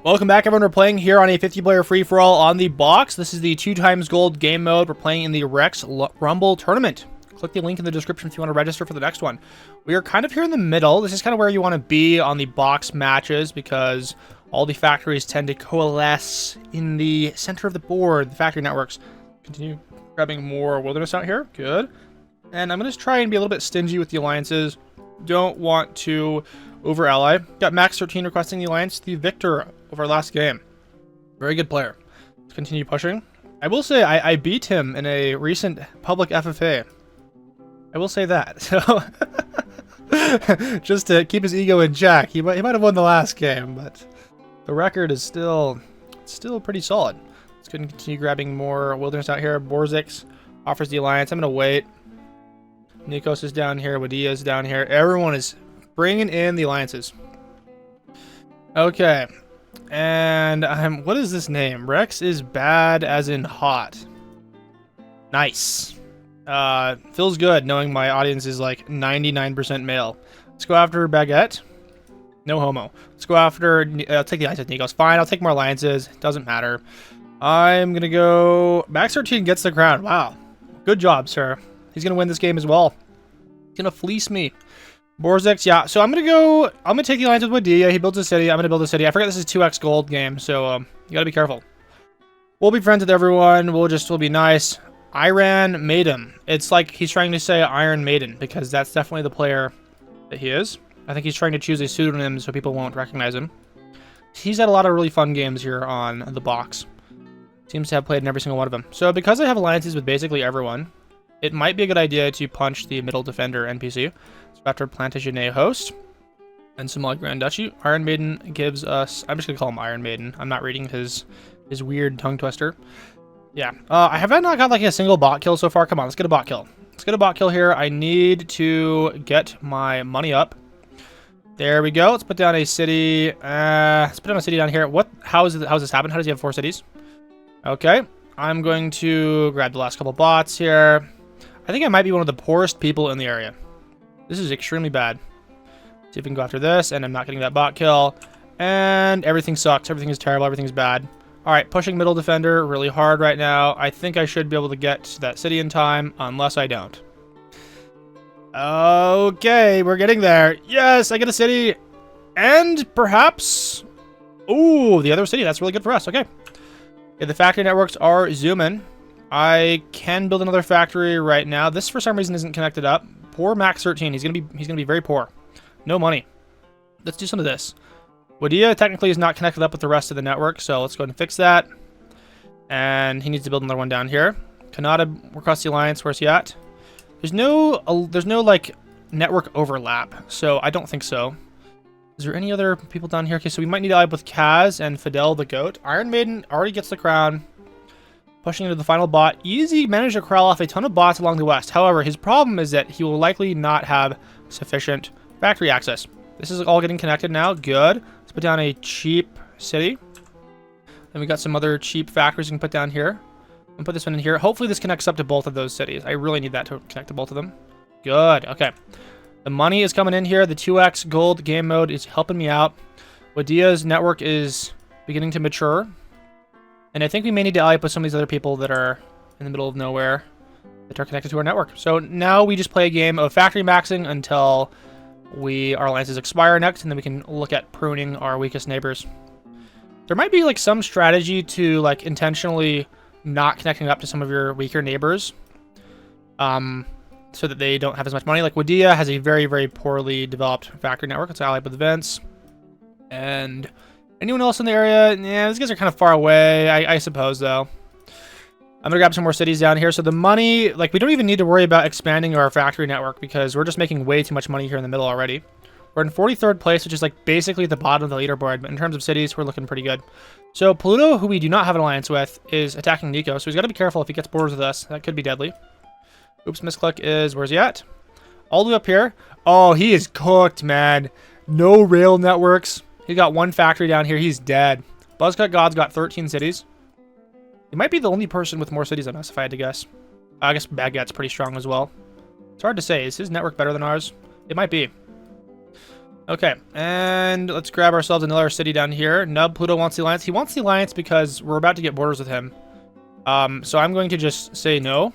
Welcome back, everyone. We're playing here on a 50-player free-for-all on the box. This is the 2x gold game mode. We're playing in the Rex Rumble tournament. Click the link in the description if you want to register for the next one. We are kind of here in the middle. This is kind of where you want to be on the box matches because all the factories tend to coalesce in the center of the board. The factory networks. Continue grabbing more wilderness out here. Good. And I'm going to try and be a little bit stingy with the alliances. Don't want to over-ally. Got Max 13 requesting the alliance, the victor of our last game. Very good player. Let's continue pushing. I will say I beat him in a recent public FFA. I will say that. So just to keep his ego in check, he might have won the last game, but the record is still pretty solid. Let's go and continue grabbing more wilderness out here. Borzix offers the alliance. I'm gonna wait. Nikos is down here. Wadia is down here. Everyone is bringing in the alliances. Okay. And what is this name? Rex is bad as in hot. Nice. Feels good knowing my audience is like 99% male. Let's go after Baguette. No homo. Let's go after... I'll take the alliance with Nikos. Fine, I'll take more alliances. Doesn't matter. I'm going to go... Max 13 gets the crown. Wow. Good job, sir. He's going to win this game as well. He's going to fleece me. Borzix, yeah. So I'm going to take the alliance with Wadia. He builds a city. I'm going to build a city. I forget this is 2x gold game, so you got to be careful. We'll be friends with everyone. We'll be nice. Iron Maiden. It's like he's trying to say Iron Maiden because that's definitely the player that he is. I think he's trying to choose a pseudonym so people won't recognize him. He's had a lot of really fun games here on the box. Seems to have played in every single one of them. So because I have alliances with basically everyone, it might be a good idea to punch the middle defender NPC. So after Plantagenet host and Somali Grand Duchy, Iron Maiden gives us... I'm just going to call him Iron Maiden. I'm not reading his weird tongue twister. Yeah. I have not got like a single bot kill so far. Come on, let's get a bot kill. Let's get a bot kill here. I need to get my money up. There we go. Let's put down a city. Let's put down a city down here. How's this happen? How does he have 4 cities? Okay. I'm going to grab the last couple bots here. I think I might be one of the poorest people in the area. This is extremely bad. See if we can go after this, and I'm not getting that bot kill. And everything sucks. Everything is terrible. Everything's bad. All right, pushing middle defender really hard right now. I think I should be able to get to that city in time, unless I don't. Okay, we're getting there. Yes, I get a city. And perhaps... Ooh, the other city. That's really good for us. Okay. Yeah, the factory networks are zooming. I can build another factory right now. This, for some reason, isn't connected up. Poor Max 13. He's gonna be very poor. No money. Let's do some of this. Wadia technically is not connected up with the rest of the network, so let's go ahead and fix that. And he needs to build another one down here. Kanata requests the alliance. Where's he at? There's no like network overlap, so I don't think so. Is there any other people down here? Okay, so we might need to ally with Kaz and Fidel the goat. Iron Maiden already gets the crown. Pushing into the final bot. Easy managed to corral off a ton of bots along the west. However, his problem is that he will likely not have sufficient factory access. This is all getting connected now. Good. Let's put down a cheap city. Then we got some other cheap factories we can put down here. I'll put this one in here. Hopefully this connects up to both of those cities. I really need that to connect to both of them. Good. Okay. The money is coming in here. The 2x gold game mode is helping me out. Wadia's network is beginning to mature. And I think we may need to ally up with some of these other people that are in the middle of nowhere that are connected to our network. So now we just play a game of factory maxing until our alliances expire next, and then we can look at pruning our weakest neighbors. There might be like some strategy to like intentionally not connecting up to some of your weaker neighbors, so that they don't have as much money. Like Wadia has a very, very poorly developed factory network. It's allied with Vince. And anyone else in the area? Yeah, these guys are kind of far away, I suppose, though. I'm gonna grab some more cities down here. So the money, like, we don't even need to worry about expanding our factory network because we're just making way too much money here in the middle already. We're in 43rd place, which is like basically the bottom of the leaderboard, but in terms of cities, we're looking pretty good. So Pluto, who we do not have an alliance with, is attacking Nico, so he's got to be careful if he gets borders with us. That could be deadly. Oops, misclick is, where's he at? All the way up here. Oh, he is cooked, man. No rail networks. He got one factory down here. He's dead. Buzzcut God's got 13 cities. He might be the only person with more cities than us, if I had to guess. I guess Baguette's pretty strong as well. It's hard to say. Is his network better than ours? It might be. Okay, and let's grab ourselves another city down here. Nub Pluto wants the alliance. He wants the alliance because we're about to get borders with him. So I'm going to just say no.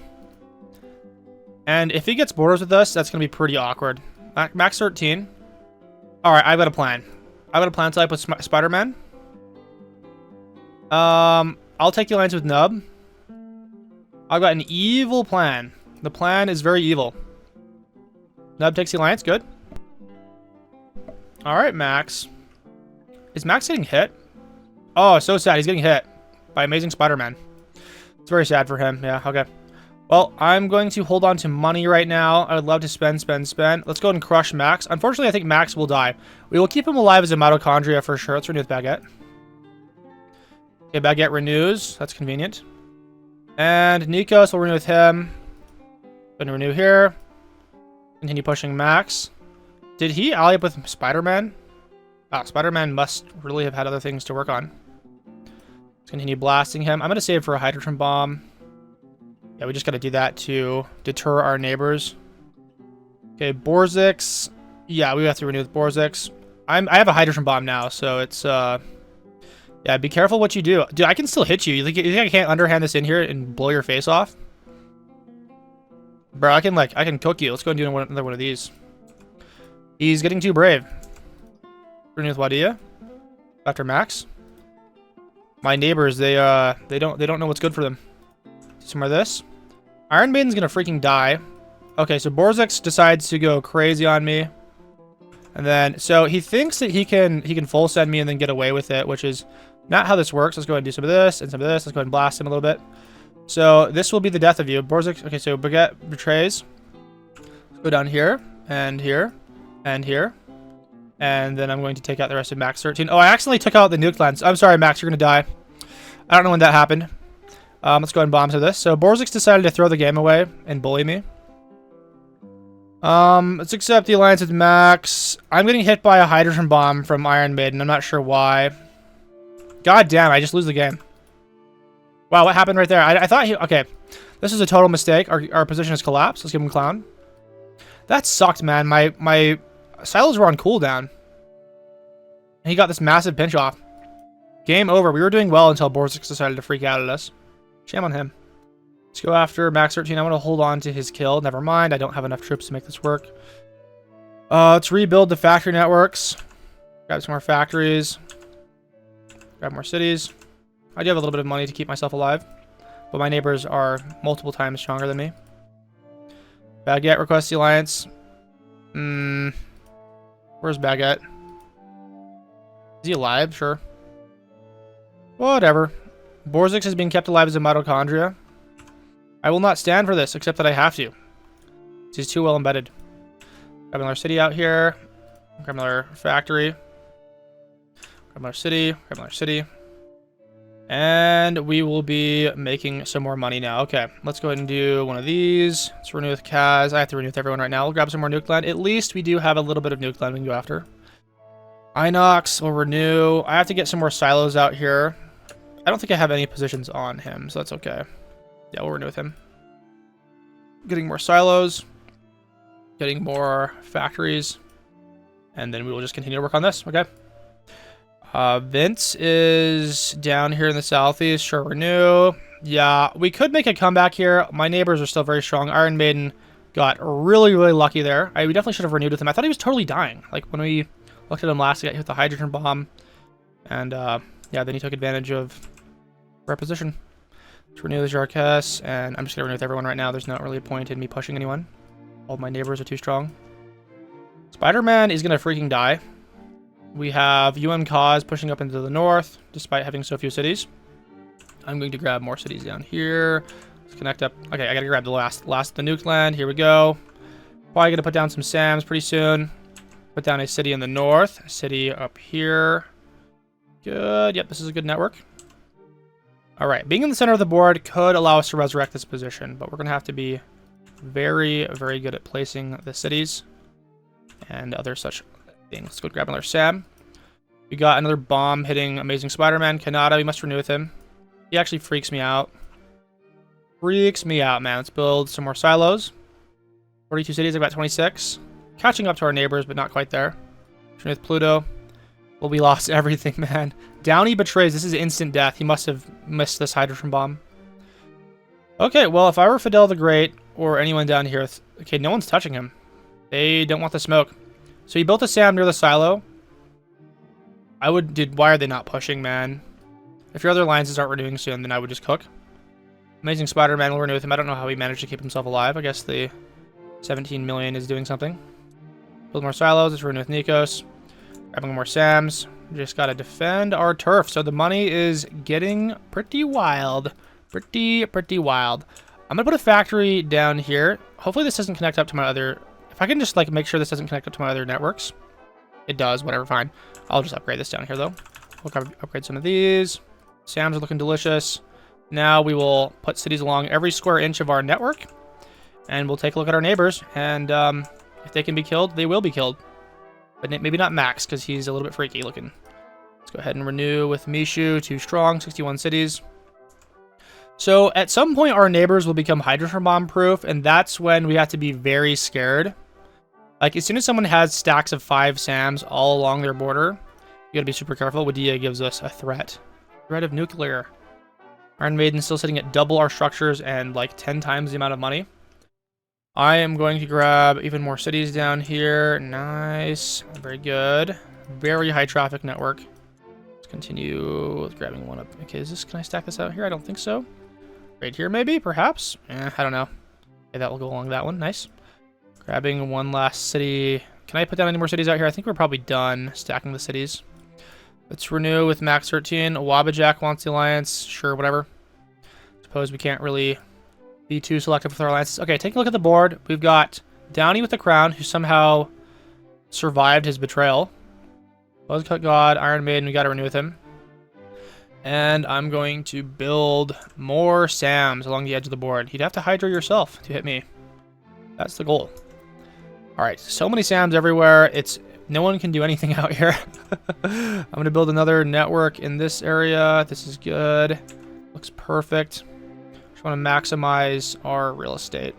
And if he gets borders with us, that's going to be pretty awkward. Max 13. Alright, I've got a plan. I've got a plan type with Spider-Man. I'll take the alliance with Nub. I've got an evil plan. The plan is very evil. Nub takes the alliance, good. Alright, Max. Is Max getting hit? Oh, so sad. He's getting hit by Amazing Spider-Man. It's very sad for him. Yeah, okay. Well, I'm going to hold on to money right now. I would love to spend. Let's go ahead and crush Max. Unfortunately, I think Max will die. We will keep him alive as a mitochondria for sure. Let's renew with Baguette. Okay, Baguette renews. That's convenient. And Nikos will renew with him. Going to renew here. Continue pushing Max. Did he ally up with Spider-Man? Ah, Spider-Man must really have had other things to work on. Let's continue blasting him. I'm going to save for a hydrogen bomb. Yeah, we just got to do that to deter our neighbors. Okay, Borzix. Yeah, we have to renew with Borzix. I have a hydrogen bomb now, so it's yeah, be careful what you do. Dude, I can still hit you. You think I can't underhand this in here and blow your face off? Bro, I can cook you. Let's go and do another one of these. He's getting too brave. Renew with Wadia. After Max. My neighbors, they don't know what's good for them. Some more of this. Iron Maiden's gonna freaking die. Okay, so Borzix decides to go crazy on me. And then, so he thinks that he can full send me and then get away with it, which is not how this works. Let's go ahead and do some of this and some of this. Let's go ahead and blast him a little bit. So this will be the death of you. Borzix, okay, so Baguette betrays. Let's go down here, and here, and here. And then I'm going to take out the rest of Max 13. Oh, I accidentally took out the nuke lens. I'm sorry, Max, you're gonna die. I don't know when that happened. Let's go ahead and bomb to this. So Borzix decided to throw the game away and bully me. Let's accept the alliance with Max. I'm getting hit by a hydrogen bomb from Iron Maiden. I'm not sure why. God damn, I just lose the game. Wow, what happened right there? I thought he... Okay, this is a total mistake. Our position has collapsed. Let's give him Clown. That sucked, man. My silos were on cooldown. And he got this massive pinch off. Game over. We were doing well until Borzix decided to freak out at us. Shame on him. Let's go after Max 13. I want to hold on to his kill. Never mind. I don't have enough troops to make this work. Let's rebuild the factory networks. Grab some more factories. Grab more cities. I do have a little bit of money to keep myself alive. But my neighbors are multiple times stronger than me. Baguette requests the alliance. Where's Baguette? Is he alive? Sure. Whatever. Borzix is being kept alive as a mitochondria. I will not stand for this, except that I have to. He's too well embedded. Grab another city out here. Grab another factory. Grab another city. Grab another city. And we will be making some more money now. Okay, let's go ahead and do one of these. Let's renew with Kaz. I have to renew with everyone right now. We'll grab some more nuke land. At least we do have a little bit of nuke land we can go after. Inox will renew. I have to get some more silos out here. I don't think I have any positions on him, so that's okay. Yeah, we'll renew with him. Getting more silos. Getting more factories. And then we will just continue to work on this. Okay. Vince is down here in the southeast. Sure, renew. Yeah, we could make a comeback here. My neighbors are still very strong. Iron Maiden got really, really lucky there. We definitely should have renewed with him. I thought he was totally dying. Like, when we looked at him last, he got hit with the hydrogen bomb. And, yeah, then he took advantage of our position. Let's renew the Jarkess, and I'm just going to renew with everyone right now. There's not really a point in me pushing anyone. All my neighbors are too strong. Spider-Man is going to freaking die. We have Cause pushing up into the north, despite having so few cities. I'm going to grab more cities down here. Let's connect up. Okay, I got to grab the last of the nuke land. Here we go. Probably going to put down some SAMs pretty soon. Put down a city in the north. A city up here. Good. Yep, this is a good network. All right, being in the center of the board could allow us to resurrect this position, but we're going to have to be very, very good at placing the cities and other such things. Let's go grab another SAM. We got another bomb hitting Amazing Spider-Man. Kanata, we must renew with him. He actually freaks me out. Freaks me out, man. Let's build some more silos. 42 cities, I've got 26. Catching up to our neighbors, but not quite there. with Pluto. Well, we lost everything, man. Downey betrays. This is instant death. He must have missed this hydrogen bomb. Okay, well, if I were Fidel the Great or anyone down here... Okay, no one's touching him. They don't want the smoke. So he built a SAM near the silo. Why are they not pushing, man? If your other alliances aren't renewing soon, then I would just cook. Amazing Spider-Man will renew with him. I don't know how he managed to keep himself alive. I guess the 17 million is doing something. Build more silos. Let's renew with Nikos. Grabbing more SAMs. Just gotta defend our turf. So the money is getting pretty wild. Pretty wild. I'm gonna put a factory down here. Hopefully this doesn't connect up to my other... If I can just like make sure this doesn't connect up to my other networks. It does, whatever, fine. I'll just upgrade this down here though. We'll upgrade some of these. SAMs are looking delicious. Now we will put cities along every square inch of our network. And we'll take a look at our neighbors. And if they can be killed, they will be killed. But maybe not Max, because he's a little bit freaky looking. Let's go ahead and renew with Mishu. 2 strong, 61 cities. So at some point, our neighbors will become hydrogen bomb proof. And that's when we have to be very scared. Like, as soon as someone has stacks of 5 SAMs all along their border, you gotta be super careful. Wadia gives us a threat. Threat of nuclear. Iron Maiden still sitting at double our structures and like 10 times the amount of money. I am going to grab even more cities down here. Nice. Very good. Very high traffic network. Let's continue with grabbing one up. Okay, can I stack this out here? I don't think so. Right here maybe, perhaps? I don't know. Okay, that will go along that one. Nice. Grabbing one last city. Can I put down any more cities out here? I think we're probably done stacking the cities. Let's renew with Max 13. Wabajak wants the alliance. Sure, whatever. Suppose we can't really be too selective with our alliances. Okay, take a look at the board. We've got Downey with the crown, who somehow survived his betrayal. Buzzcut God, Iron Maiden, we got to renew with him. And I'm going to build more SAMs along the edge of the board. You'd have to hydro yourself to hit me. That's the goal. All right, so many SAMs everywhere. No one can do anything out here. I'm going to build another network in this area. This is good. Looks perfect. Just want to maximize our real estate.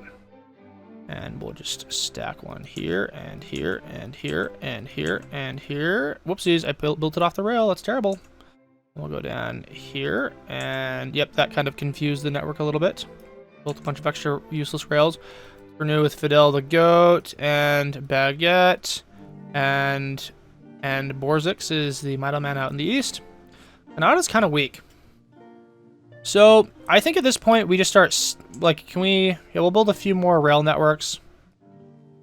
And we'll just stack one here, and here, and here, and here, and here. Whoopsies, I built it off the rail. That's terrible. We'll go down here, and yep, that kind of confused the network a little bit. Built a bunch of extra useless rails. Renew with Fidel the Goat, and Baguette, and Borzix is the middleman out in the east. Kanata's kind of weak. So, I think at this point, we just start, like, we'll build a few more rail networks.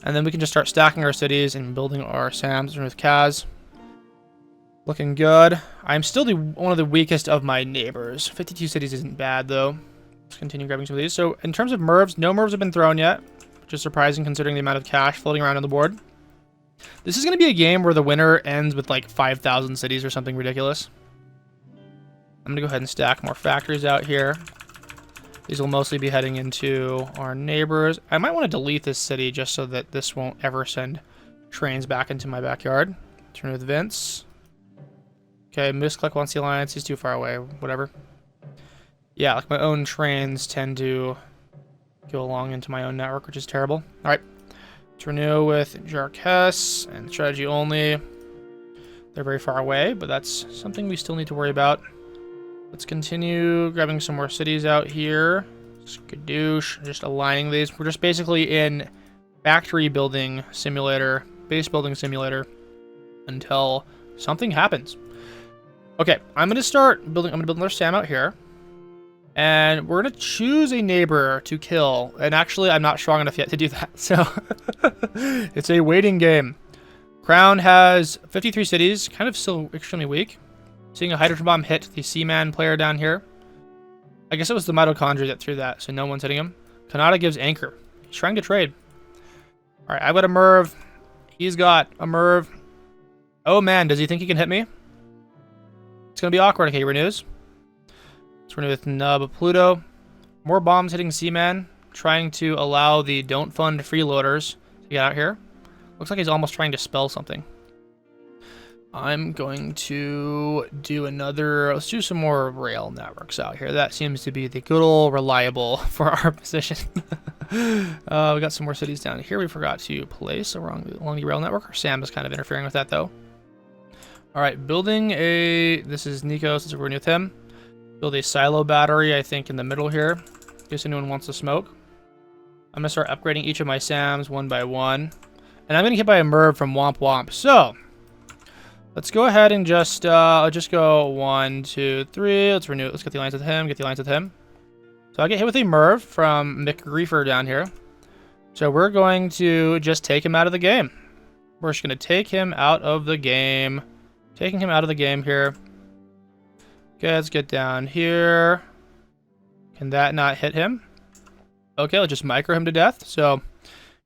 And then we can just start stacking our cities and building our SAMs with Kaz. Looking good. I'm still one of the weakest of my neighbors. 52 cities isn't bad, though. Let's continue grabbing some of these. So, in terms of MERVs, no MERVs have been thrown yet. Which is surprising considering the amount of cash floating around on the board. This is going to be a game where the winner ends with, like, 5,000 cities or something ridiculous. I'm going to go ahead and stack more factories out here. These will mostly be heading into our neighbors. I might want to delete this city just so that this won't ever send trains back into my backyard. Turn with Vince. Okay, Misclick wants the alliance. He's too far away. Whatever. Yeah, like my own trains tend to go along into my own network, which is terrible. All right. Let's renew with Jarkes and strategy only. They're very far away, but that's something we still need to worry about. Let's continue grabbing some more cities out here. Skadoosh, just aligning these. We're just basically in factory building simulator, base building simulator until something happens. Okay, I'm going to start building. I'm going to build another SAM out here. And we're going to choose a neighbor to kill. And actually, I'm not strong enough yet to do that. So, it's a waiting game. Crown has 53 cities. Kind of still extremely weak. Seeing a hydrogen bomb hit the Seaman player down here. I guess it was the mitochondria that threw that, so no one's hitting him. Kanata gives anchor. He's trying to trade. Alright, I've got a MERV. He's got a MERV. Oh man, does he think he can hit me? It's going to be awkward. Okay, he renews. Let's renew with Nub Pluto. More bombs hitting Seaman. Trying to allow the don't fund freeloaders to get out here. Looks like he's almost trying to spell something. I'm going to do let's do some more rail networks out here. That seems to be the good old reliable for our position. We got some more cities down here we forgot to place along the rail network. Our SAM is kind of interfering with that, though. All right, building a... This is Nikos, so we're with him. Build a silo battery, I think, in the middle here. In case anyone wants to smoke. I'm going to start upgrading each of my SAMs one by one. And I'm going to get by a Merv from Womp Womp. So, let's go ahead and just go 1, 2, 3. Let's renew it. Let's get the alliance with him. Get the alliance with him. So I get hit with a Merv from McGreefer down here. So we're going to just take him out of the game. We're just going to take him out of the game. Taking him out of the game here. Okay, let's get down here. Can that not hit him? Okay, let's just micro him to death. So,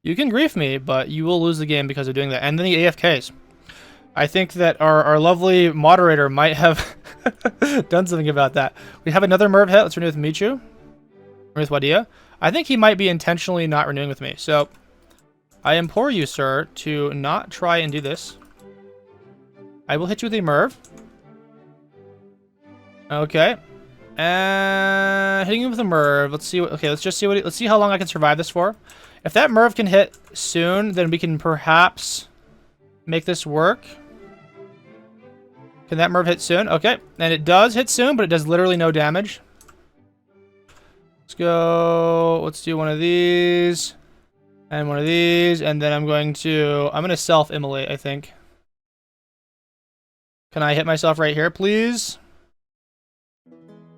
you can grief me, but you will lose the game because of doing that. And then the AFKs. I think that our lovely moderator might have done something about that. We have another Merv hit. Let's renew with Michu. Renew with Wadia. I think he might be intentionally not renewing with me. So, I implore you, sir, to not try and do this. I will hit you with a Merv. Okay. And hitting him with a Merv. Let's see what... Okay, let's just see what... Let's see how long I can survive this for. If that Merv can hit soon, then we can perhaps make this work. Can that Merv hit soon? Okay. And it does hit soon, but it does literally no damage. Let's go... Let's do one of these. And one of these. And then I'm going to self-immolate, I think. Can I hit myself right here, please?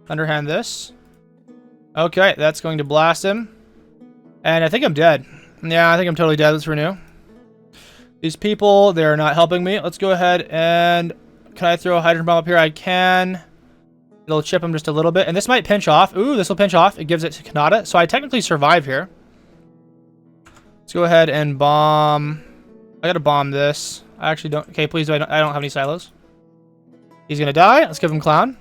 Underhand this. Okay, that's going to blast him. And I think I'm dead. Yeah, I think I'm totally dead. Let's renew. These people, they're not helping me. Let's go ahead and... Can I throw a hydrogen bomb up here? I can. It'll chip him just a little bit. And this might pinch off. Ooh, this will pinch off. It gives it to Kanata. So I technically survive here. Let's go ahead and bomb... I gotta bomb this. I actually don't... Okay, please, I don't have any silos. He's gonna die. Let's give him Clown.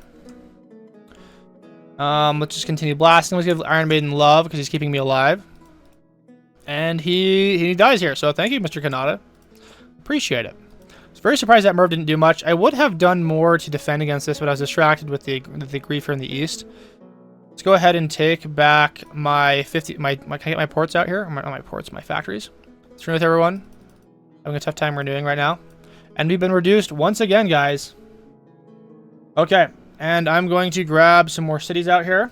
Let's just continue blasting. Let's give Iron Maiden love because he's keeping me alive. And he dies here. So thank you, Mr. Kanata. Appreciate it. I was very surprised that Merv didn't do much. I would have done more to defend against this, but I was distracted with the Griefer in the east. Let's go ahead and take back my 50... Can I get my ports out here? Not my ports, my factories. Let's renew with everyone. Having a tough time renewing right now. And we've been reduced once again, guys. Okay. And I'm going to grab some more cities out here.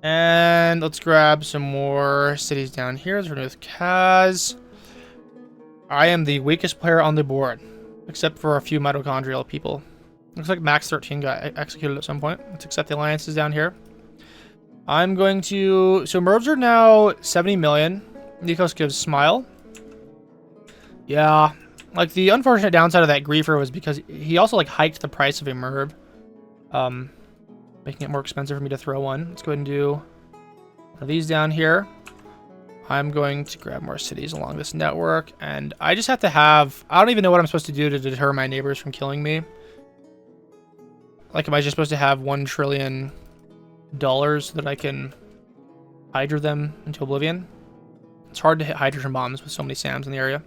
And let's grab some more cities down here. Let's renew with Kaz. I am the weakest player on the board. Except for a few mitochondrial people. Looks like Max 13 got executed at some point. Let's accept the alliances down here. I'm going to... So Mervs are now 70 million. Nikos gives Smile. Yeah. Like, the unfortunate downside of that Griefer was because he also, like, hiked the price of a Merv. Making it more expensive for me to throw one. Let's go ahead and do one of these down here. I'm going to grab more cities along this network. And I just have to have... I don't even know what I'm supposed to do to deter my neighbors from killing me. Like, am I just supposed to have $1 trillion that I can hydra them into oblivion? It's hard to hit hydrogen bombs with so many SAMs in the area.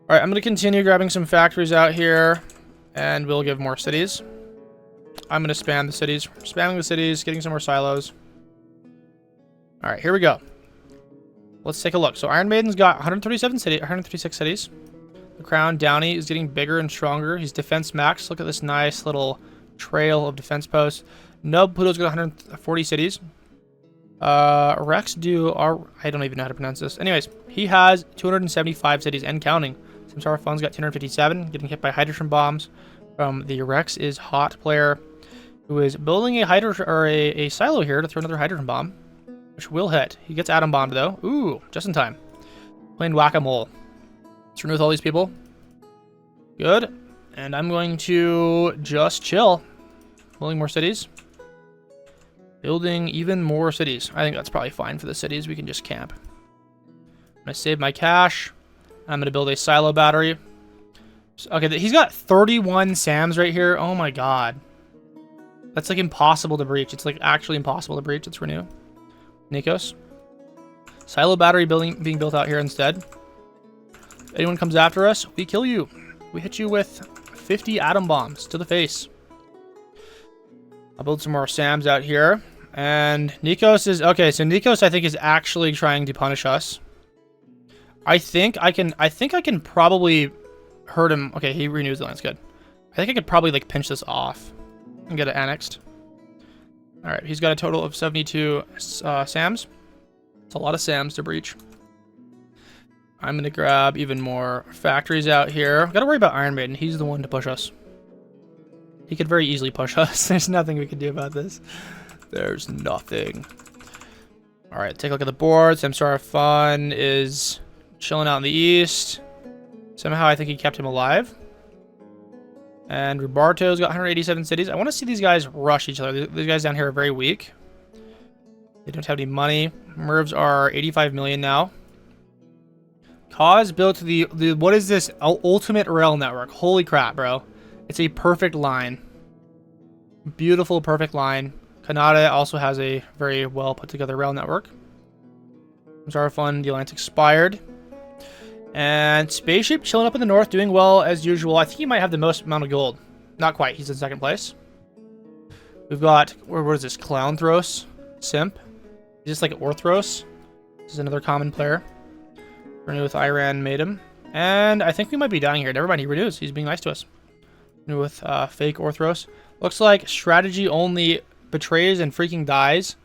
Alright, I'm going to continue grabbing some factories out here. And we'll give more cities. I'm going to spam the cities. Spamming the cities, getting some more silos. Alright, here we go. Let's take a look. So Iron Maiden's got 136 cities. The Crown Downey is getting bigger and stronger. He's defense max. Look at this nice little trail of defense posts. Nub Pluto's got 140 cities. Rex I don't even know how to pronounce this. Anyways, he has 275 cities and counting. Samsara Fun's got 257, getting hit by hydrogen bombs from the Rex is Hot player, who is building a silo here to throw another hydrogen bomb, which will hit. He gets atom bombed though. Ooh, just in time. Playing whack-a-mole. Let's renew with all these people. Good. And I'm going to just chill. Building more cities. Building even more cities. I think that's probably fine for the cities. We can just camp. I'm going to save my cash. I'm going to build a silo battery. Okay, he's got 31 SAMs right here. Oh my god. That's like impossible to breach. It's like actually impossible to breach. Let's renew. Nikos. Silo battery being built out here instead. If anyone comes after us, we kill you. We hit you with 50 atom bombs to the face. I'll build some more SAMs out here. And Nikos is... Okay, so Nikos, I think, is actually trying to punish us. I think I can probably hurt him. Okay, he renews the lines. Good. I think I could probably like pinch this off and get it annexed. All right, he's got a total of 72 SAMs. It's a lot of SAMs to breach. I'm gonna grab even more factories out here. Gotta worry about Iron Maiden. He's the one to push us. He could very easily push us. There's nothing we can do about this. There's nothing. All right, take a look at the board. Samsara Fun is chilling out in the east. Somehow I think he kept him alive. And Roberto's got 187 cities. I want to see these guys rush each other. These guys down here are very weak. They don't have any money. Mervs are 85 million now. Cause built the what is this? Ultimate rail network. Holy crap, bro. It's a perfect line. Beautiful, perfect line. Canada also has a very well put together rail network. Samsara Fun, the alliance expired. And Spaceship chilling up in the north, doing well as usual. I think he might have the most amount of gold. Not quite. He's in second place. We've got, what is this? Clownthros? Simp? Is this like Orthros? This is another common player. Renew with Iran made him. And I think we might be dying here. Never mind, he renews. He's being nice to us. Renew with fake Orthros. Looks like strategy only betrays and freaking dies.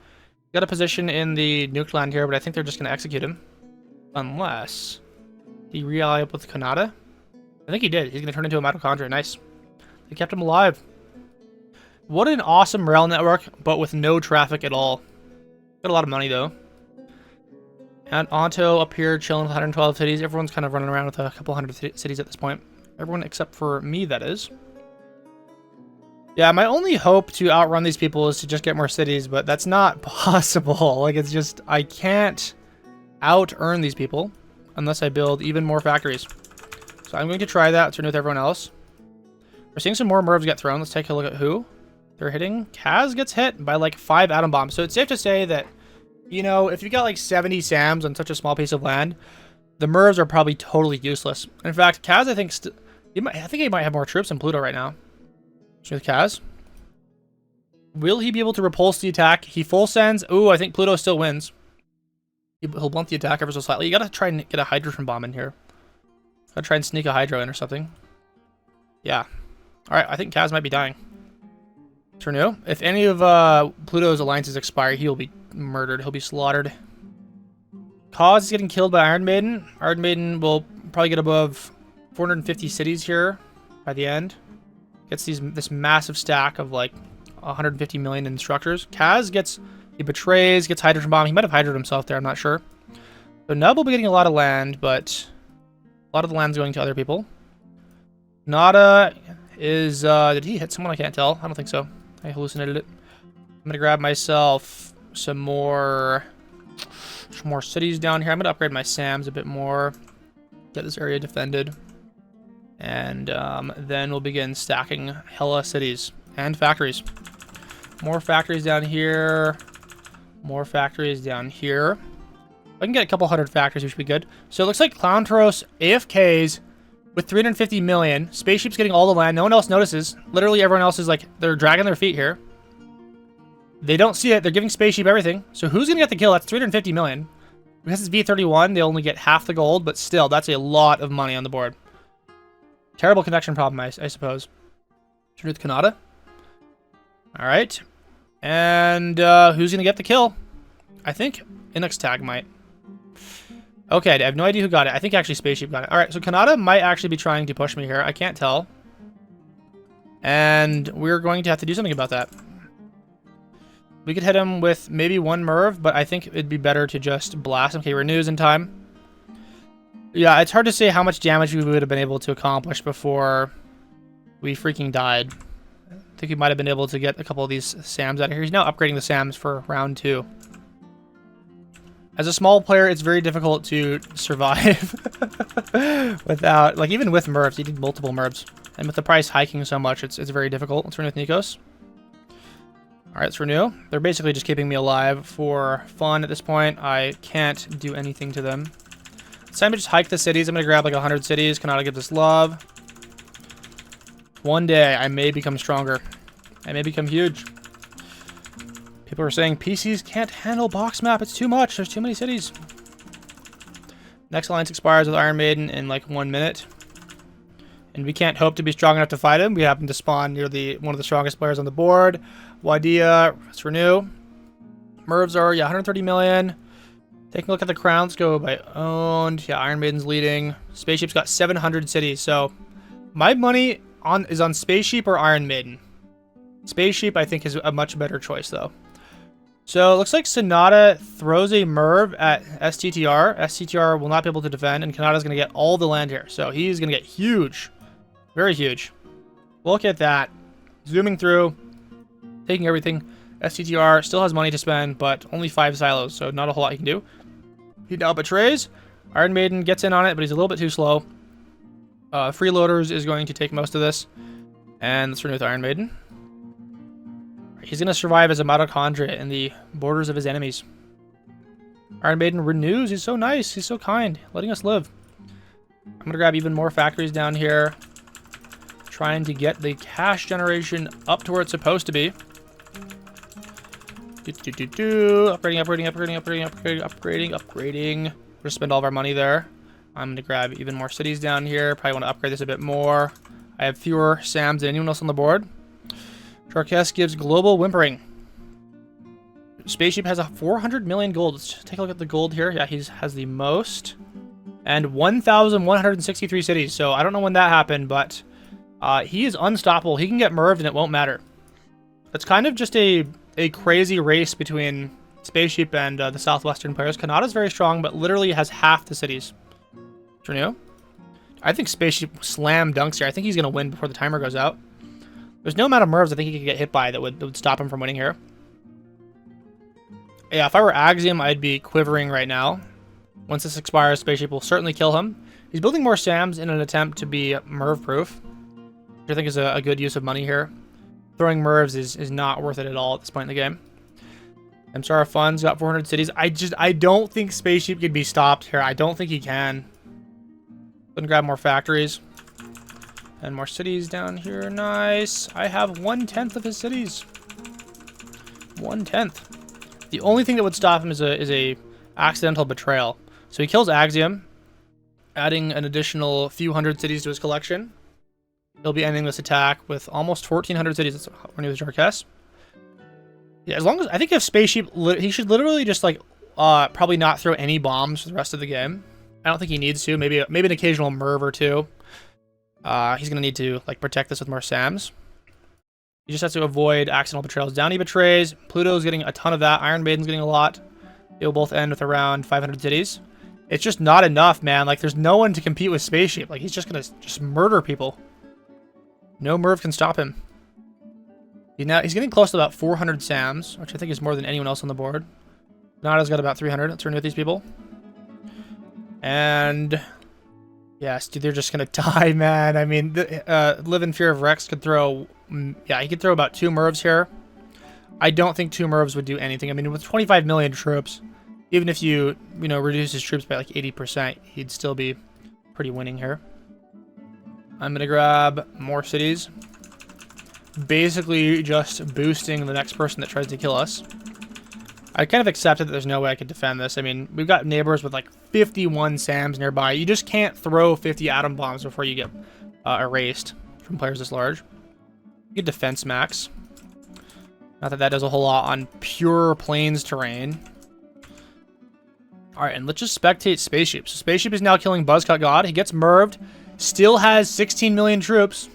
Got a position in the nuke land here, but I think they're just going to execute him. Unless he re-ally up with Canada. I think he did. He's going to turn into a mitochondria. Nice. They kept him alive. What an awesome rail network, but with no traffic at all. Got a lot of money, though. And Onto up here chilling with 112 cities. Everyone's kind of running around with a couple hundred cities at this point. Everyone except for me, that is. Yeah, my only hope to outrun these people is to just get more cities, but that's not possible. Like, it's just, I can't out-earn these people unless I build even more factories. So I'm going to try that to renew with everyone else. We're seeing some more Mervs get thrown. Let's take a look at who they're hitting. Kaz gets hit by like 5 atom bombs. So it's safe to say that, you know, if you got like 70 SAMs on such a small piece of land, the Mervs are probably totally useless. In fact, Kaz, I think, I think he might have more troops than Pluto right now. With Kaz. Will he be able to repulse the attack? He full sends. Ooh, I think Pluto still wins. He'll blunt the attack ever so slightly. You gotta try and get a hydrogen bomb in here. Gotta try and sneak a hydro in or something. Yeah. Alright, I think Kaz might be dying. Let's renew. If any of Pluto's alliances expire, he'll be murdered. He'll be slaughtered. Cause is getting killed by Iron Maiden. Iron Maiden will probably get above 450 cities here by the end. Gets this massive stack of like 150 million in structures. Kaz gets, he betrays, gets hydrogen bomb. He might have hydroed himself there, I'm not sure. So Nub will be getting a lot of land, but a lot of the land's going to other people. Nada is, did he hit someone? I can't tell. I don't think so. I hallucinated it. I'm gonna grab myself some more cities down here. I'm gonna upgrade my SAMs a bit more. Get this area defended. And then we'll begin stacking hella cities and factories. More factories down here. More factories down here. If I can get a couple hundred factories, we should be good. So it looks like Clownthros AFKs with 350 million. Spaceship's getting all the land. No one else notices. Literally everyone else is like, they're dragging their feet here. They don't see it. They're giving Spaceship everything. So who's going to get the kill? That's 350 million. Because it's V31, they only get half the gold, but still, that's a lot of money on the board. Terrible connection problem, I suppose. Turn with Canada. All right. And who's going to get the kill? I think Inux Tag might. Okay, I have no idea who got it. I think actually Spaceship got it. All right, so Canada might actually be trying to push me here. I can't tell. And we're going to have to do something about that. We could hit him with maybe one Merv, but I think it'd be better to just blast him. Okay, renews in time. Yeah, it's hard to say how much damage we would have been able to accomplish before we freaking died. I think we might have been able to get a couple of these SAMs out of here. He's now upgrading the SAMs for round 2. As a small player, it's very difficult to survive without, like, even with Mervs. He did multiple Mervs. And with the price hiking so much, it's very difficult. Let's renew with Nikos. All right, let's renew. They're basically just keeping me alive for fun at this point. I can't do anything to them. It's time to just hike the cities. I'm going to grab like 100 cities. Canada gives us love. One day, I may become stronger. I may become huge. People are saying PCs can't handle box map. It's too much. There's too many cities. Next alliance expires with Iron Maiden in like 1 minute. And we can't hope to be strong enough to fight him. We happen to spawn near one of the strongest players on the board. Wadia, let's renew. Mervs are, yeah, 130 million. Taking a look at the crowns, go by owned. Yeah, Iron Maiden's leading. Spaceship's got 700 cities, so my money is on Spaceship or Iron Maiden. Spaceship, I think, is a much better choice, though. So it looks like Sonata throws a Merv at STTR. STTR will not be able to defend, and Kanata's going to get all the land here. So he's going to get huge. Very huge. Look at that. Zooming through, taking everything. STTR still has money to spend, but only 5 silos, so not a whole lot he can do. He now betrays. Iron Maiden gets in on it, but he's a little bit too slow. Freeloaders is going to take most of this. And let's renew with Iron Maiden. He's going to survive as a mitochondria in the borders of his enemies. Iron Maiden renews. He's so nice. He's so kind, letting us live. I'm going to grab even more factories down here. Trying to get the cash generation up to where it's supposed to be. Upgrading. We're gonna spend all of our money there. I'm gonna grab even more cities down here. Probably want to upgrade this a bit more. I have fewer SAMs than anyone else on the board. Sharkess gives global whimpering. Spaceship has a 400 million gold. Let's take a look at the gold here. Yeah, he has the most. And 1,163 cities. So I don't know when that happened, but he is unstoppable. He can get Merved and it won't matter. It's kind of just a crazy race between Spaceship and the Southwestern players. Kanata's very strong, but literally has half the cities. Renew. I think Spaceship slam dunks here. I think he's going to win before the timer goes out. There's no amount of Mervs I think he could get hit by that would stop him from winning here. Yeah, if I were Axiom, I'd be quivering right now. Once this expires, Spaceship will certainly kill him. He's building more SAMs in an attempt to be Merv-proof, which I think is a good use of money here. Throwing Mervs is not worth it at all at this point in the game. MSR Funds got 400 cities. I don't think Spaceship could be stopped here. I don't think he can. Gonna grab more factories. And more cities down here. Nice. I have 1/10 of his cities. 1/10. The only thing that would stop him is a accidental betrayal. So he kills Axiom, adding an additional few hundred cities to his collection. He'll be ending this attack with almost 1,400 cities. Let's renew the Jarkess. Yeah, as long as I think if Spaceship, he should literally just like probably not throw any bombs for the rest of the game. I don't think he needs to. Maybe an occasional Merv or two. He's gonna need to like protect this with more SAMs. He just has to avoid accidental betrayals. Down he betrays. Pluto's getting a ton of that. Iron Maiden's getting a lot. They'll both end with around 500 cities. It's just not enough, man. Like there's no one to compete with Spaceship. Like he's just gonna murder people. No Merv can stop him. He's getting close to about 400 SAMs, which I think is more than anyone else on the board. Nada's got about 300. Let's renew with these people. And yes, dude, they're just gonna die, man. I mean, Live in Fear of Rex could throw, yeah, he could throw about 2 Mervs here. I don't think 2 Mervs would do anything. I mean, with 25 million troops, even if you reduce his troops by like 80%, he'd still be pretty winning here. I'm gonna grab more cities. Basically just boosting the next person that tries to kill us. I kind of accepted that there's no way I could defend this. I mean, we've got neighbors with like 51 SAMs nearby. You just can't throw 50 atom bombs before you get erased from players this large. You get defense max. Not that that does a whole lot on pure plains terrain. Alright, and let's just spectate Spaceship. So Spaceship is now killing Buzzcut God. He gets Merved. Still has 16 million troops.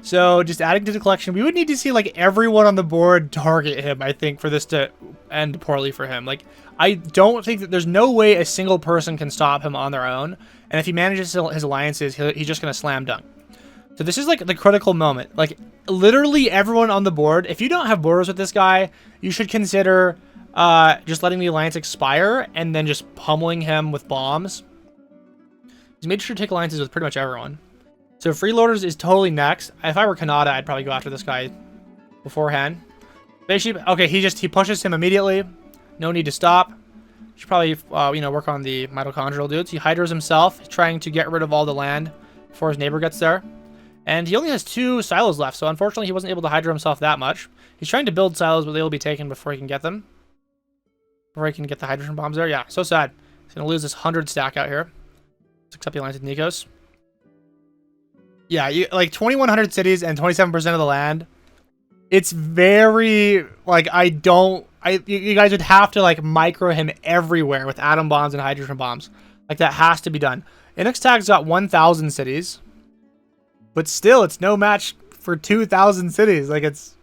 So just adding to the collection, we would need to see like everyone on the board target him, I think, for this to end poorly for him. Like, I don't think that there's no way a single person can stop him on their own. And if he manages his alliances, he's just going to slam dunk. So this is like the critical moment. Like, literally everyone on the board, if you don't have borders with this guy, you should consider just letting the alliance expire and then just pummeling him with bombs. He's made sure to take alliances with pretty much everyone. So Freeloaders is totally next. If I were Kanata, I'd probably go after this guy beforehand. Spaceship, okay, he pushes him immediately. No need to stop. Should probably work on the mitochondrial dudes. He hydros himself, trying to get rid of all the land before his neighbor gets there. And he only has 2 silos left, so unfortunately he wasn't able to hydro himself that much. He's trying to build silos, but they will be taken before he can get them. Before he can get the hydrogen bombs there. Yeah, so sad. He's gonna lose this 100 stack out here. Let's accept the alliance with Nikos. Yeah, you like 2,100 cities and 27% of the land. It's very like you guys would have to like micro him everywhere with atom bombs and hydrogen bombs. Like that has to be done. Inxtag's got 1,000 cities, but still, it's no match for 2,000 cities. Like it's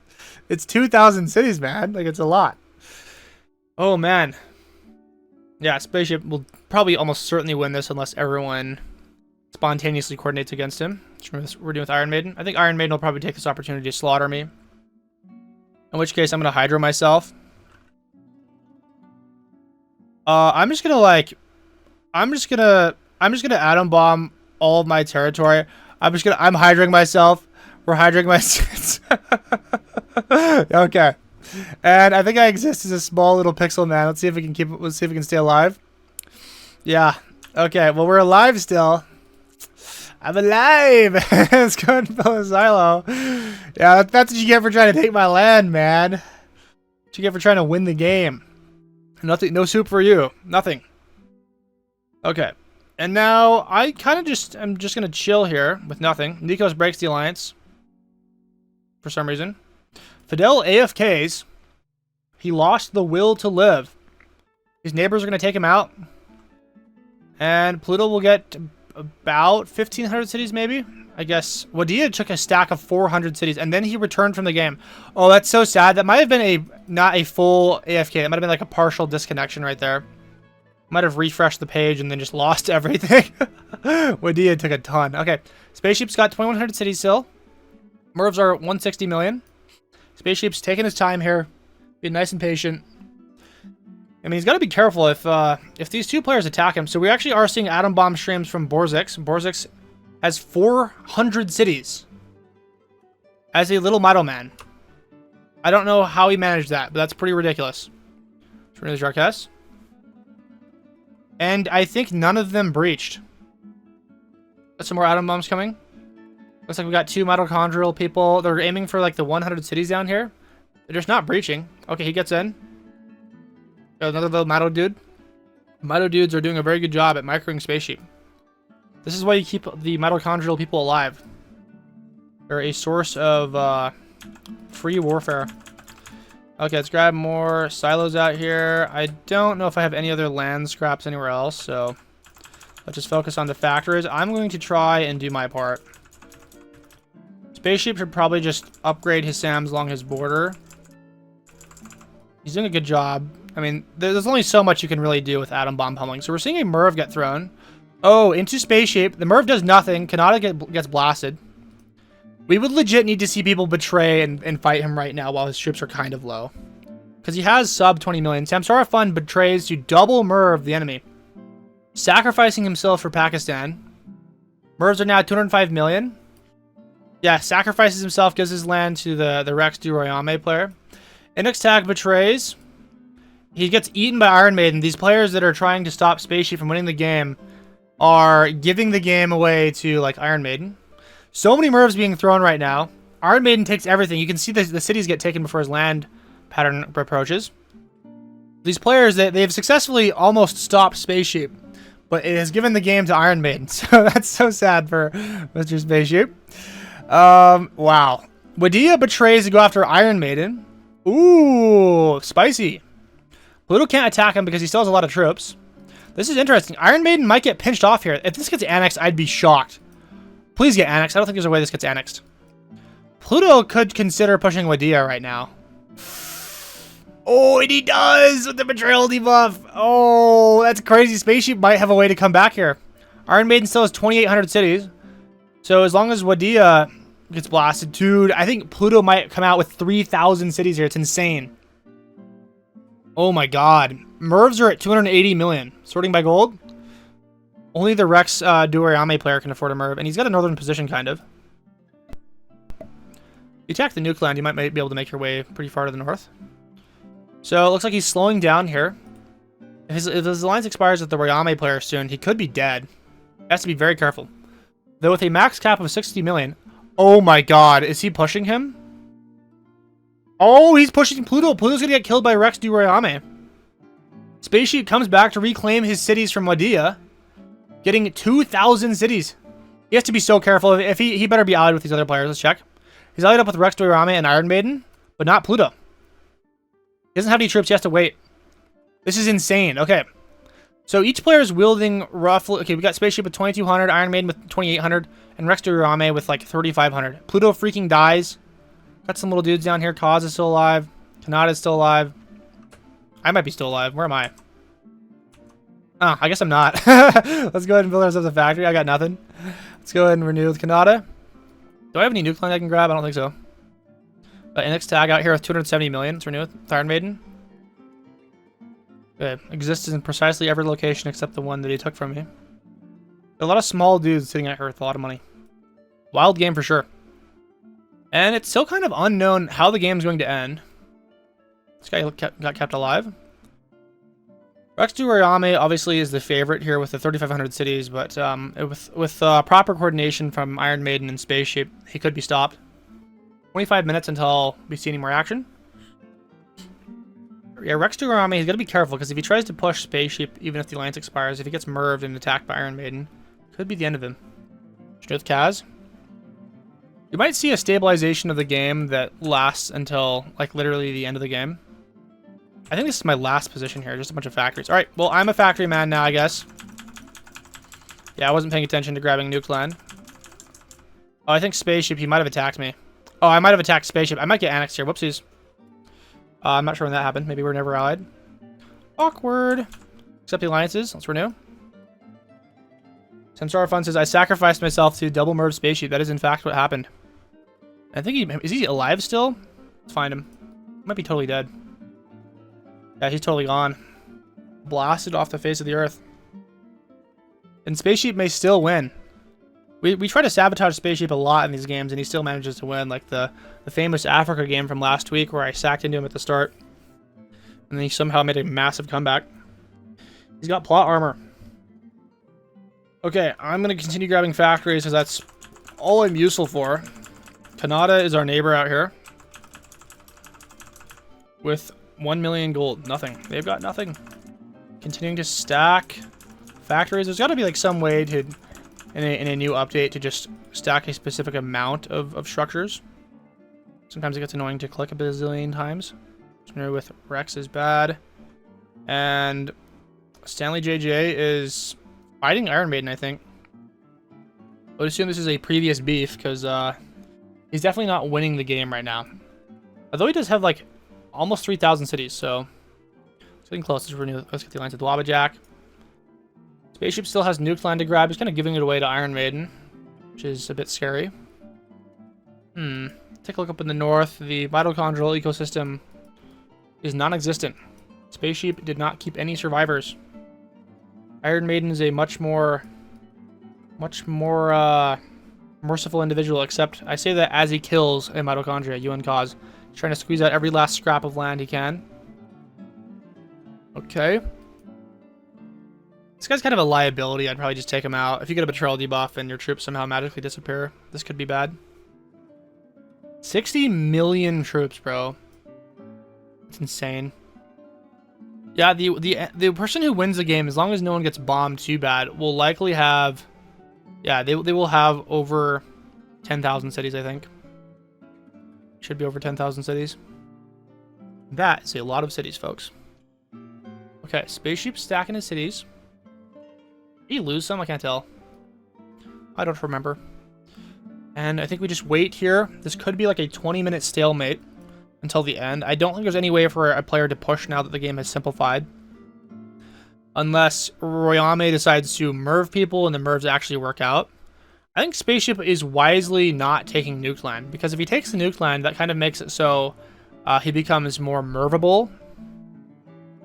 2,000 cities, man. Like it's a lot. Oh man. Yeah, Spaceship will probably almost certainly win this unless everyone spontaneously coordinates against him. We're doing with Iron Maiden. I think Iron Maiden will probably take this opportunity to slaughter me. In which case, I'm gonna Hydro myself. I'm just gonna atom bomb all of my territory. I'm hydroing myself. We're hydroing myself. Okay. And I think I exist as a small little pixel man. Let's see if we can let's see if we can stay alive. Yeah. Okay. Well, we're alive still. I'm alive. Let's go and fill a silo. Yeah, that's what you get for trying to take my land, man. What you get for trying to win the game. Nothing. No soup for you. Nothing. Okay. And now I'm just gonna chill here with nothing. Nikos breaks the alliance for some reason. Fidel AFKs. He lost the will to live. His neighbors are gonna take him out, and Pluto will get about 1,500 cities, maybe. I guess Wadia took a stack of 400 cities, and then he returned from the game. Oh, that's so sad. That might have been not a full AFK. That might have been like a partial disconnection right there. Might have refreshed the page and then just lost everything. Wadia took a ton. Okay, Spaceship's got 2,100 cities still. Mervs are 160 million. Spaceship's taking his time here, being nice and patient. I mean, he's got to be careful if these two players attack him. So we actually are seeing atom bomb streams from Borzix. Borzix has 400 cities as a little model man. I don't know how he managed that, but that's pretty ridiculous. Turn the Jarkess. And I think none of them breached. Got some more atom bombs coming. Looks like we got two mitochondrial people. They're aiming for like the 100 cities down here. They're just not breaching. Okay, he gets in. Got another little Mito dude. Mito dudes are doing a very good job at microing Spaceship. This is why you keep the mitochondrial people alive. They're a source of free warfare. Okay, let's grab more silos out here. I don't know if I have any other land scraps anywhere else, so let's just focus on the factories. I'm going to try and do my part. Spaceship should probably just upgrade his SAMs along his border. He's doing a good job. I mean, there's only so much you can really do with atom bomb pummeling. So we're seeing a Merv get thrown. Oh, into Spaceship. The Merv does nothing. Kanata gets blasted. We would legit need to see people betray and fight him right now while his troops are kind of low. Because he has sub 20 million. Samsara Fun betrays to double Merv the enemy. Sacrificing himself for Pakistan. Mervs are now 205 million. Yeah, sacrifices himself, gives his land to the Rex du Royame player. Inxtag betrays. He gets eaten by Iron Maiden. These players that are trying to stop Spaceship from winning the game are giving the game away to like Iron Maiden. So many Mervs being thrown right now. Iron Maiden takes everything. You can see the cities get taken before his land pattern approaches. These players, they've successfully almost stopped Spaceship, but it has given the game to Iron Maiden. So that's so sad for Mr. Spaceship. Wow. Wadia betrays to go after Iron Maiden. Ooh, spicy. Pluto can't attack him because he still has a lot of troops. This is interesting. Iron Maiden might get pinched off here. If this gets annexed, I'd be shocked. Please get annexed. I don't think there's a way this gets annexed. Pluto could consider pushing Wadia right now. Oh, and he does with the betrayal debuff. Oh, that's crazy. Spaceship might have a way to come back here. Iron Maiden still has 2,800 cities. So as long as Wadia gets blasted, dude, I think Pluto might come out with 3,000 cities here. It's insane. Oh my god. Mervs are at 280 million. Sorting by gold. Only the Rex Duariame player can afford a Merv, and he's got a northern position, kind of. You attack the nuke land, you might be able to make your way pretty far to the north. So it looks like he's slowing down here. If his alliance expires with the Royame player soon, he could be dead. He has to be very careful. Though with a max cap of 60 million... Oh my god, is he pushing him? Oh, he's pushing Pluto. Pluto's gonna get killed by Rex du Royame. Spaceship comes back to reclaim his cities from Wadia, getting 2,000 cities. He has to be so careful. If he better be allied with these other players. Let's check. He's allied up with Rex Doirame and Iron Maiden, but not Pluto. He doesn't have any troops. He has to wait. This is insane. Okay. So each player is wielding roughly... Okay, we got Spaceship with 2,200, Iron Maiden with 2,800, and Rex Doirame with like 3,500. Pluto freaking dies. Got some little dudes down here. Kaz is still alive. Kanata is still alive. I might be still alive. Where am I? Ah, I guess I'm not. Let's go ahead and build ourselves a factory. I got nothing. Let's go ahead and renew with Kanata. Do I have any nuke land I can grab? I don't think so. Next tag out here with 270 million. Let's renew with Iron Maiden. Okay. Exists in precisely every location except the one that he took from me. A lot of small dudes sitting out here with a lot of money. Wild game for sure. And it's still kind of unknown how the game's going to end. This guy got kept alive. Rex Doirame obviously is the favorite here with the 3,500 cities, but with proper coordination from Iron Maiden and Spaceship, he could be stopped. 25 minutes until we see any more action. Yeah, Rex Doirame, he's got to be careful, because if he tries to push Spaceship, even if the alliance expires, if he gets merved and attacked by Iron Maiden, could be the end of him. With Kaz. You might see a stabilization of the game that lasts until, like, literally the end of the game. I think this is my last position here, just a bunch of factories. Alright, well, I'm a factory man now, I guess. Yeah, I wasn't paying attention to grabbing nuke land. Oh, I think Spaceship, he might have attacked me. Oh, I might have attacked Spaceship. I might get annexed here. Whoopsies. I'm not sure when that happened. Maybe we're never allied. Awkward. Accept the alliances. Let's renew. Samsara Fun says, I sacrificed myself to double merge Spaceship. That is, in fact, what happened. I think is he alive still? Let's find him. He might be totally dead. Yeah, he's totally gone. Blasted off the face of the earth. And Spaceship may still win. We try to sabotage Spaceship a lot in these games, and he still manages to win. Like the famous Africa game from last week where I sacked into him at the start. And then he somehow made a massive comeback. He's got plot armor. Okay, I'm going to continue grabbing factories because that's all I'm useful for. Kanata is our neighbor out here. With 1 million gold. Nothing. They've got nothing. Continuing to stack factories. There's got to be like some way to... In a new update to just stack a specific amount of structures. Sometimes it gets annoying to click a bazillion times. With Rex is bad. And Stanley JJ is fighting Iron Maiden, I think. I would assume this is a previous beef because he's definitely not winning the game right now. Although he does have like almost 3,000 cities, so it's getting close. Let's get the alliance with Wabajack. Spaceship still has nuke land to grab. He's kind of giving it away to Iron Maiden, which is a bit scary. Take a look up in the north. The mitochondrial ecosystem is non-existent. Spaceship did not keep any survivors. Iron Maiden is a much more merciful individual, except I say that as he kills a mitochondria, UN Cause. He's trying to squeeze out every last scrap of land he can. Okay. This guy's kind of a liability. I'd probably just take him out. If you get a betrayal debuff and your troops somehow magically disappear, this could be bad. 60 million troops, bro. It's insane. Yeah, the person who wins the game, as long as no one gets bombed too bad, will likely have... Yeah, they will have over 10,000 cities, I think. Should be over 10,000 cities. That is a lot of cities, folks. Okay, Spaceship stacking his cities. Did he lose some? I can't tell. I don't remember. And I think we just wait here. This could be like a 20-minute stalemate until the end. I don't think there's any way for a player to push now that the game has simplified. Unless Royame decides to merv people and the mervs actually work out. I think Spaceship is wisely not taking nuke land. Because if he takes the nuke land, that kind of makes it so he becomes more mervable.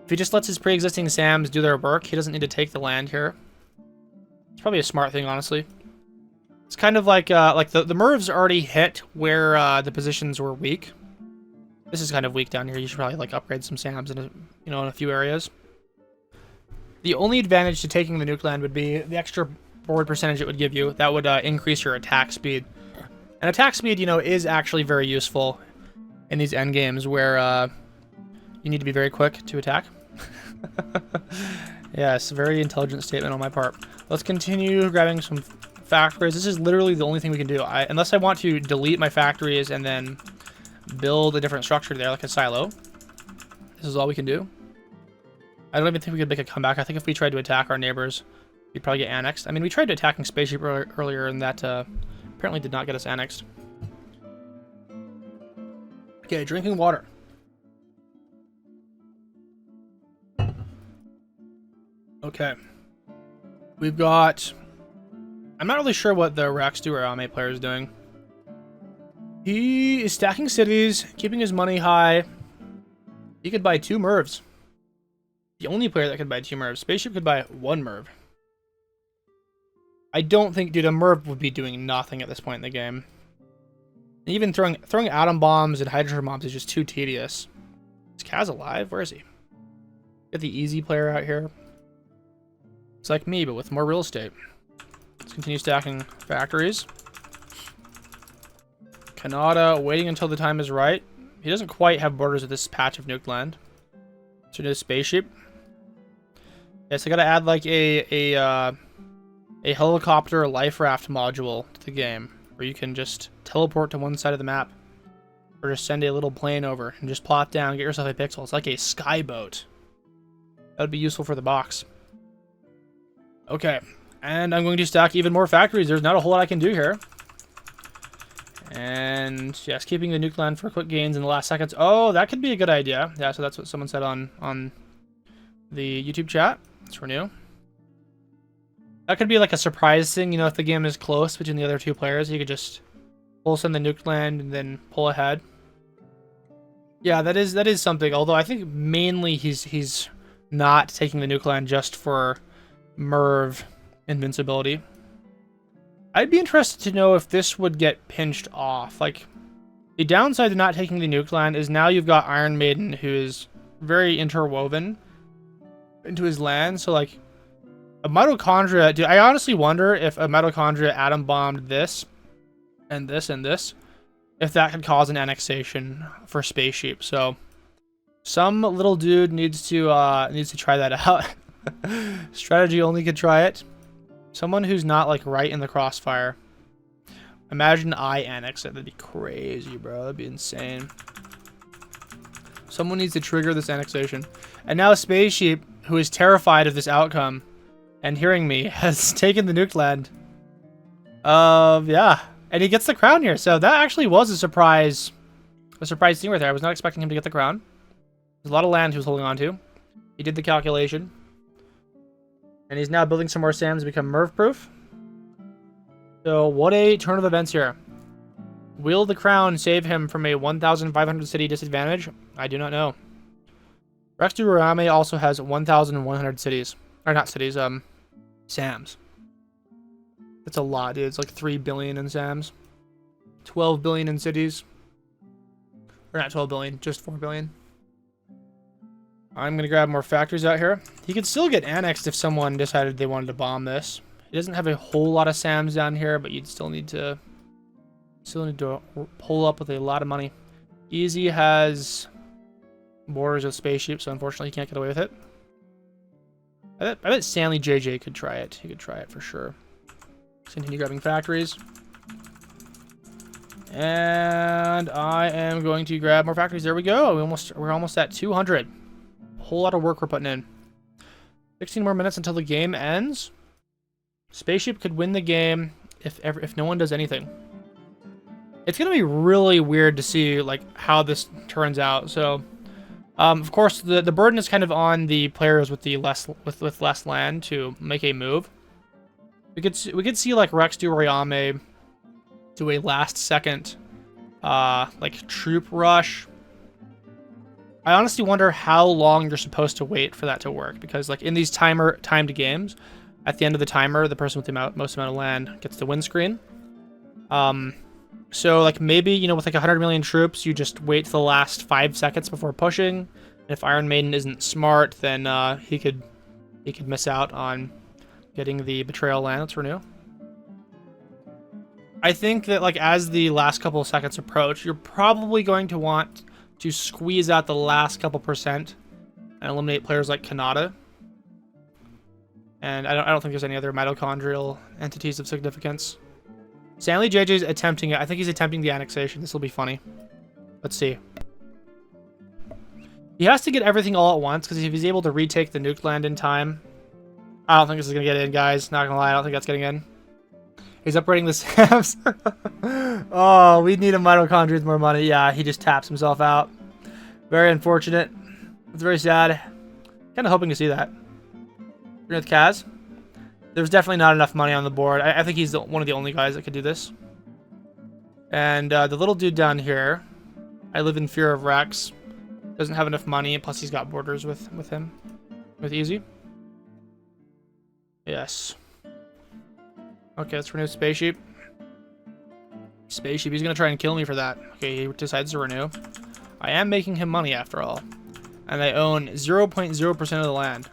If he just lets his pre-existing SAMs do their work, he doesn't need to take the land here. It's probably a smart thing, honestly. It's kind of like the mervs already hit where the positions were weak. This is kind of weak down here. You should probably like upgrade some SAMs in a few areas. The only advantage to taking the nuke land would be the extra board percentage it would give you. That would increase your attack speed. And attack speed, is actually very useful in these end games where you need to be very quick to attack. Yes, very intelligent statement on my part. Let's continue grabbing some factories. This is literally the only thing we can do. Unless I want to delete my factories and then build a different structure there, like a silo. This is all we can do. I don't even think we could make a comeback. I think if we tried to attack our neighbors, we'd probably get annexed. I mean, we tried attacking Spaceship earlier, and that apparently did not get us annexed. Okay, drinking water. Okay. We've got... I'm not really sure what the Rex Duarame player is doing. He is stacking cities, keeping his money high. He could buy 2 Mervs. The only player that could buy 2 Mervs. Spaceship could buy 1 Merv. I don't think, dude, a Merv would be doing nothing at this point in the game. Even throwing atom bombs and hydrogen bombs is just too tedious. Is Kaz alive? Where is he? Get the easy player out here. It's like me, but with more real estate. Let's continue stacking factories. Canada, waiting until the time is right. He doesn't quite have borders with this patch of nuked land. So do a spaceship. Yes, I gotta add like a helicopter life raft module to the game, where you can just teleport to one side of the map, or just send a little plane over and just plop down, get yourself a pixel. It's like a skyboat. That would be useful for the box. Okay, and I'm going to stack even more factories. There's not a whole lot I can do here. And yes, keeping the nuke land for quick gains in the last seconds. Oh, that could be a good idea. Yeah, so that's what someone said on the YouTube chat. Let's renew. That could be like a surprise thing, you know, if the game is close between the other 2 players, you could just pull send the nuke land and then pull ahead. Yeah, that is something. Although I think mainly he's not taking the nuke land just for Merv invincibility. I'd be interested to know if this would get pinched off. Like, the downside to not taking the nuke land is now you've got Iron Maiden, who is very interwoven into his land. So, like, a mitochondria... Dude, I honestly wonder if a mitochondria atom bombed this, and this, and this, if that could cause an annexation for Spaceship. So, some little dude needs to try that out. Strategy only could try it. Someone who's not like right in the crossfire. Imagine I annex it. That'd be crazy, bro. That'd be insane. Someone needs to trigger this annexation. And now Spaceship, who is terrified of this outcome and hearing me, has taken the nuke land. Yeah. And he gets the crown here. So that actually was a surprise thing right there. I was not expecting him to get the crown. There's a lot of land he was holding on to. He did the calculation. And he's now building some more SAMs to become Merv-proof. So what a turn of events here. Will the crown save him from a 1,500 city disadvantage? I do not know. Rex Duarame also has 1,100 cities. Or not cities, SAMs. That's a lot, dude. It's like 3 billion in SAMs. 12 billion in cities. Or not 12 billion, just 4 billion. I'm going to grab more factories out here. He could still get annexed if someone decided they wanted to bomb this. He doesn't have a whole lot of SAMs down here, but you'd still need to pull up with a lot of money. Easy has borders with Spaceship, so unfortunately he can't get away with it. I bet Stanley JJ could try it. He could try it for sure. Let's continue grabbing factories. And I am going to grab more factories. There we go. We're almost at 200. Whole lot of work we're putting in. 16 more minutes until the game ends. Spaceship could win the game if no one does anything. It's gonna be really weird to see like how this turns out. So, of course, the burden is kind of on the players with the less land to make a move. We could see like Rex Duarame do a last second like troop rush. I honestly wonder how long you're supposed to wait for that to work, because like in these timed games, at the end of the timer, the person with the most amount of land gets the win screen. So like maybe, you know, with like 100 million troops, you just wait for the last 5 seconds before pushing. And if Iron Maiden isn't smart, then he could miss out on getting the betrayal land. Let's renew. I think that like as the last couple of seconds approach, you're probably going to want to squeeze out the last couple percent and eliminate players like Kanata. And I don't think there's any other mitochondrial entities of significance. Stanley JJ's attempting it. I think he's attempting the annexation. This will be funny. Let's see. He has to get everything all at once, because if he's able to retake the nuke land in time... I don't think this is going to get in, guys. Not going to lie, I don't think that's getting in. He's upgrading the SAMs. Oh, we need a mitochondria with more money. Yeah, he just taps himself out. Very unfortunate. It's very sad. Kind of hoping to see that. With Kaz. There's definitely not enough money on the board. I think he's one of the only guys that could do this. And the little dude down here, I live in fear of Rex. Doesn't have enough money, plus he's got borders with him. With Easy. Yes. Okay, let's renew Spaceship. Spaceship, he's gonna try and kill me for that. Okay, he decides to renew. I am making him money after all. And I own 0.0% of the land.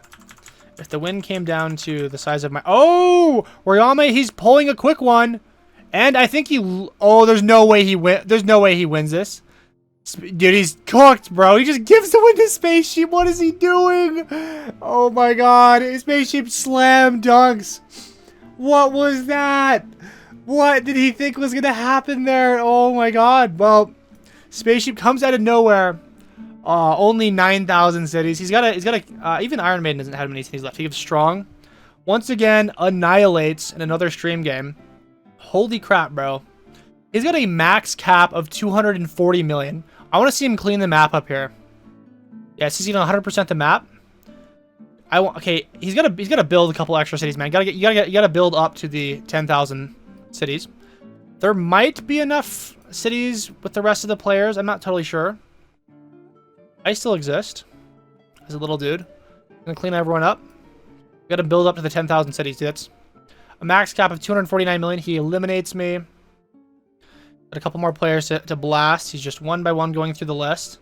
If the wind came down to the size of my... Oh! Ryame, he's pulling a quick one. And I think he... Oh, there's no way he wins this. Dude, he's cooked, bro. He just gives the win to Spaceship. What is he doing? Oh my god. Spaceship slam dunks. What was that? What did he think was going to happen there? Oh my god. Well, Spaceship comes out of nowhere. Only 9,000 cities. He's got a, even Iron Maiden doesn't have many cities left. He gives strong. Once again, annihilates in another stream game. Holy crap, bro. He's got a max cap of 240 million. I want to see him clean the map up here. Yes, he's even 100% the map. Okay, he's got to build a couple extra cities, man. You gotta build up to the 10,000 cities. There might be enough cities with the rest of the players. I'm not totally sure. I still exist as a little dude. I'm gonna clean everyone up. We gotta build up to the 10,000 cities. Dude, that's a max cap of 249 million. He eliminates me. Got a couple more players to blast. He's just one by one going through the list.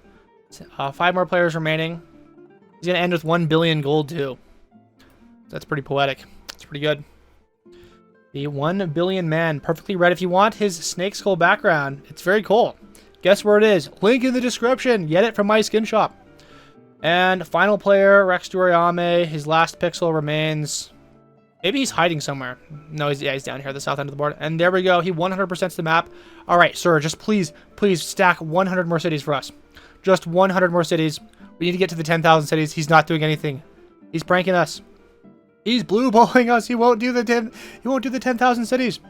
5 more players remaining. He's gonna end with 1 billion gold too. That's pretty poetic. It's pretty good. The 1 billion man, perfectly read. If you want his snake skull background, it's very cool. Guess where it is? Link in the description. Get it from my skin shop. And final player, Rex Durayame. His last pixel remains... Maybe he's hiding somewhere. No, he's down here at the south end of the board. And there we go. He 100%'s the map. All right, sir, just please stack 100 more cities for us. Just 100 more cities. We need to get to the 10,000 cities. He's not doing anything. He's pranking us. He's blue balling us. He won't do the 10,000 cities.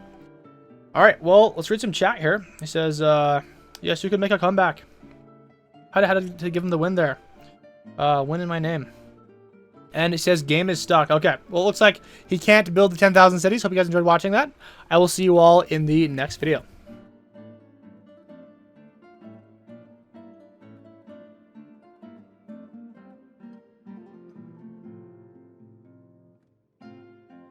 All right, well, let's read some chat here. He says, yes, you can make a comeback. How to give him the win there. Win in my name. And it says game is stuck. Okay, well, it looks like he can't build the 10,000 cities. Hope you guys enjoyed watching that. I will see you all in the next video.